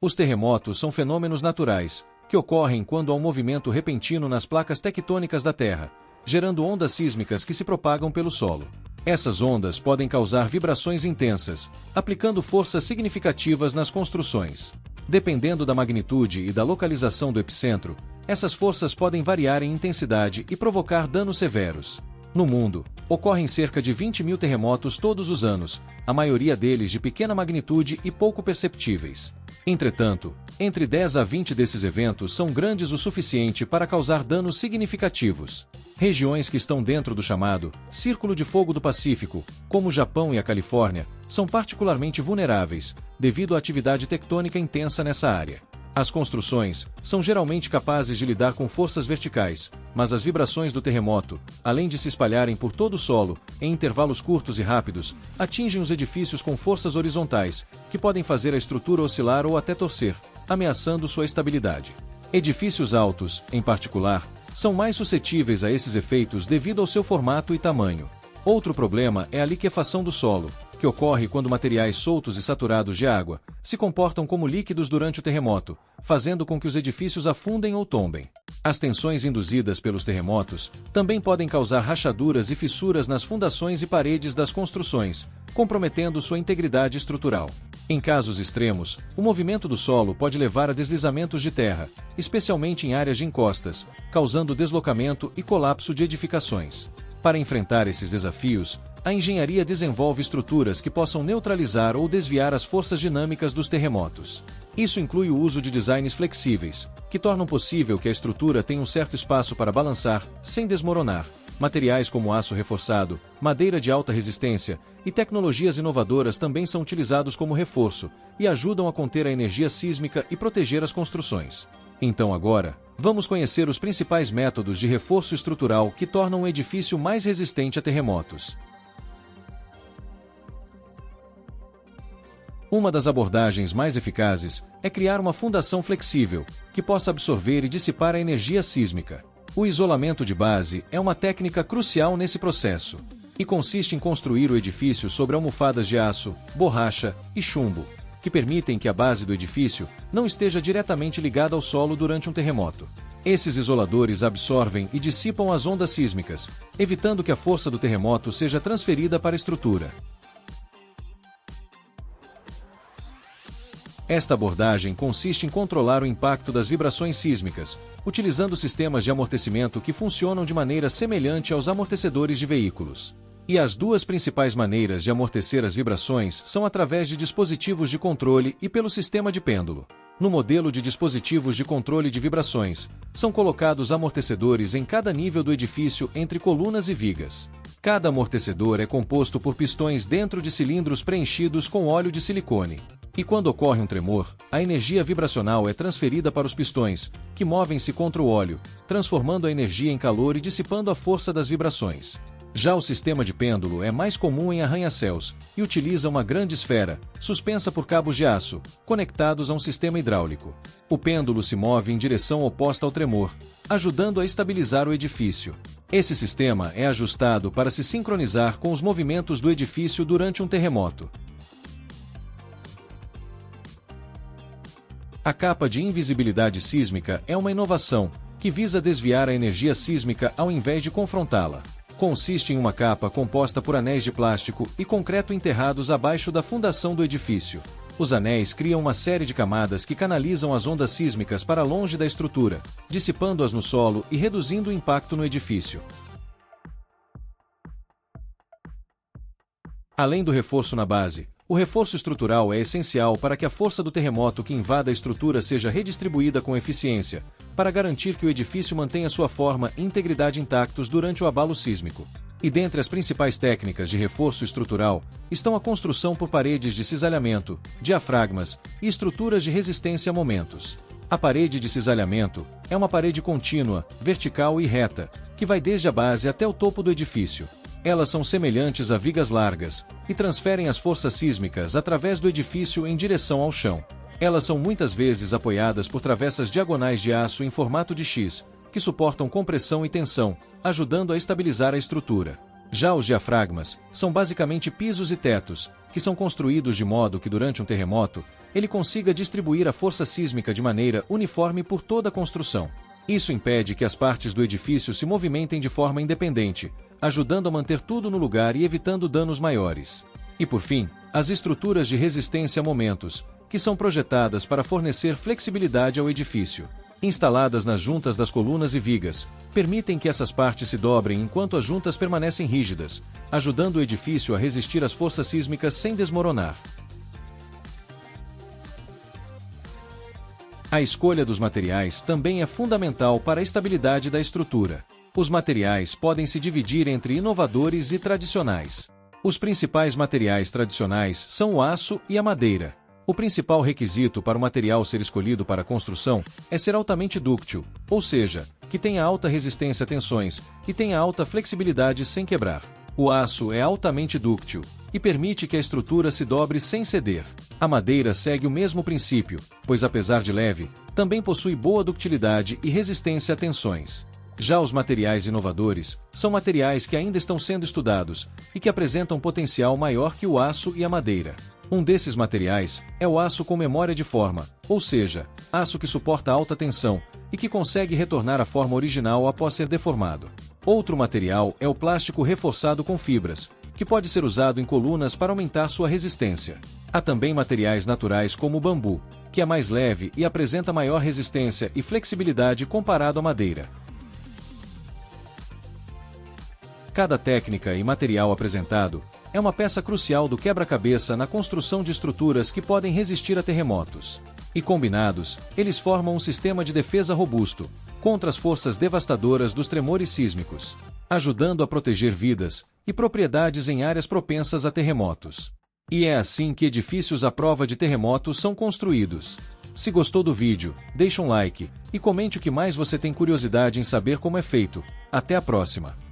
Os terremotos são fenômenos naturais, que ocorrem quando há um movimento repentino nas placas tectônicas da Terra, gerando ondas sísmicas que se propagam pelo solo. Essas ondas podem causar vibrações intensas, aplicando forças significativas nas construções. Dependendo da magnitude e da localização do epicentro, essas forças podem variar em intensidade e provocar danos severos. No mundo, ocorrem cerca de 20.000 terremotos todos os anos, a maioria deles de pequena magnitude e pouco perceptíveis. Entretanto, entre 10 a 20 desses eventos são grandes o suficiente para causar danos significativos. Regiões que estão dentro do chamado Círculo de Fogo do Pacífico, como o Japão e a Califórnia, são particularmente vulneráveis, devido à atividade tectônica intensa nessa área. As construções são geralmente capazes de lidar com forças verticais, mas as vibrações do terremoto, além de se espalharem por todo o solo, em intervalos curtos e rápidos, atingem os edifícios com forças horizontais, que podem fazer a estrutura oscilar ou até torcer, ameaçando sua estabilidade. Edifícios altos, em particular, são mais suscetíveis a esses efeitos devido ao seu formato e tamanho. Outro problema é a liquefação do solo, que ocorre quando materiais soltos e saturados de água se comportam como líquidos durante o terremoto, fazendo com que os edifícios afundem ou tombem. As tensões induzidas pelos terremotos também podem causar rachaduras e fissuras nas fundações e paredes das construções, comprometendo sua integridade estrutural. Em casos extremos, o movimento do solo pode levar a deslizamentos de terra, especialmente em áreas de encostas, causando deslocamento e colapso de edificações. Para enfrentar esses desafios, a engenharia desenvolve estruturas que possam neutralizar ou desviar as forças dinâmicas dos terremotos. Isso inclui o uso de designs flexíveis, que tornam possível que a estrutura tenha um certo espaço para balançar, sem desmoronar. Materiais como aço reforçado, madeira de alta resistência e tecnologias inovadoras também são utilizados como reforço e ajudam a conter a energia sísmica e proteger as construções. Então agora, vamos conhecer os principais métodos de reforço estrutural que tornam um edifício mais resistente a terremotos. Uma das abordagens mais eficazes é criar uma fundação flexível, que possa absorver e dissipar a energia sísmica. O isolamento de base é uma técnica crucial nesse processo, e consiste em construir o edifício sobre almofadas de aço, borracha e chumbo, que permitem que a base do edifício não esteja diretamente ligada ao solo durante um terremoto. Esses isoladores absorvem e dissipam as ondas sísmicas, evitando que a força do terremoto seja transferida para a estrutura. Esta abordagem consiste em controlar o impacto das vibrações sísmicas, utilizando sistemas de amortecimento que funcionam de maneira semelhante aos amortecedores de veículos. E as duas principais maneiras de amortecer as vibrações são através de dispositivos de controle e pelo sistema de pêndulo. No modelo de dispositivos de controle de vibrações, são colocados amortecedores em cada nível do edifício entre colunas e vigas. Cada amortecedor é composto por pistões dentro de cilindros preenchidos com óleo de silicone. E quando ocorre um tremor, a energia vibracional é transferida para os pistões, que movem-se contra o óleo, transformando a energia em calor e dissipando a força das vibrações. Já o sistema de pêndulo é mais comum em arranha-céus, e utiliza uma grande esfera, suspensa por cabos de aço, conectados a um sistema hidráulico. O pêndulo se move em direção oposta ao tremor, ajudando a estabilizar o edifício. Esse sistema é ajustado para se sincronizar com os movimentos do edifício durante um terremoto. A capa de invisibilidade sísmica é uma inovação, que visa desviar a energia sísmica ao invés de confrontá-la. Consiste em uma capa composta por anéis de plástico e concreto enterrados abaixo da fundação do edifício. Os anéis criam uma série de camadas que canalizam as ondas sísmicas para longe da estrutura, dissipando-as no solo e reduzindo o impacto no edifício. Além do reforço na base, o reforço estrutural é essencial para que a força do terremoto que invada a estrutura seja redistribuída com eficiência, para garantir que o edifício mantenha sua forma e integridade intactos durante o abalo sísmico. E dentre as principais técnicas de reforço estrutural, estão a construção por paredes de cisalhamento, diafragmas e estruturas de resistência a momentos. A parede de cisalhamento é uma parede contínua, vertical e reta, que vai desde a base até o topo do edifício. Elas são semelhantes a vigas largas, e transferem as forças sísmicas através do edifício em direção ao chão. Elas são muitas vezes apoiadas por travessas diagonais de aço em formato de X, que suportam compressão e tensão, ajudando a estabilizar a estrutura. Já os diafragmas são basicamente pisos e tetos, que são construídos de modo que durante um terremoto, ele consiga distribuir a força sísmica de maneira uniforme por toda a construção. Isso impede que as partes do edifício se movimentem de forma independente, ajudando a manter tudo no lugar e evitando danos maiores. E por fim, as estruturas de resistência a momentos, que são projetadas para fornecer flexibilidade ao edifício. Instaladas nas juntas das colunas e vigas, permitem que essas partes se dobrem enquanto as juntas permanecem rígidas, ajudando o edifício a resistir às forças sísmicas sem desmoronar. A escolha dos materiais também é fundamental para a estabilidade da estrutura. Os materiais podem se dividir entre inovadores e tradicionais. Os principais materiais tradicionais são o aço e a madeira. O principal requisito para o material ser escolhido para a construção é ser altamente dúctil, ou seja, que tenha alta resistência a tensões e tenha alta flexibilidade sem quebrar. O aço é altamente dúctil e permite que a estrutura se dobre sem ceder. A madeira segue o mesmo princípio, pois apesar de leve, também possui boa ductilidade e resistência a tensões. Já os materiais inovadores são materiais que ainda estão sendo estudados e que apresentam potencial maior que o aço e a madeira. Um desses materiais é o aço com memória de forma, ou seja, aço que suporta alta tensão e que consegue retornar à forma original após ser deformado. Outro material é o plástico reforçado com fibras, que pode ser usado em colunas para aumentar sua resistência. Há também materiais naturais como o bambu, que é mais leve e apresenta maior resistência e flexibilidade comparado à madeira. Cada técnica e material apresentado é uma peça crucial do quebra-cabeça na construção de estruturas que podem resistir a terremotos. E combinados, eles formam um sistema de defesa robusto contra as forças devastadoras dos tremores sísmicos, ajudando a proteger vidas e propriedades em áreas propensas a terremotos. E é assim que edifícios à prova de terremotos são construídos. Se gostou do vídeo, deixe um like e comente o que mais você tem curiosidade em saber como é feito. Até a próxima!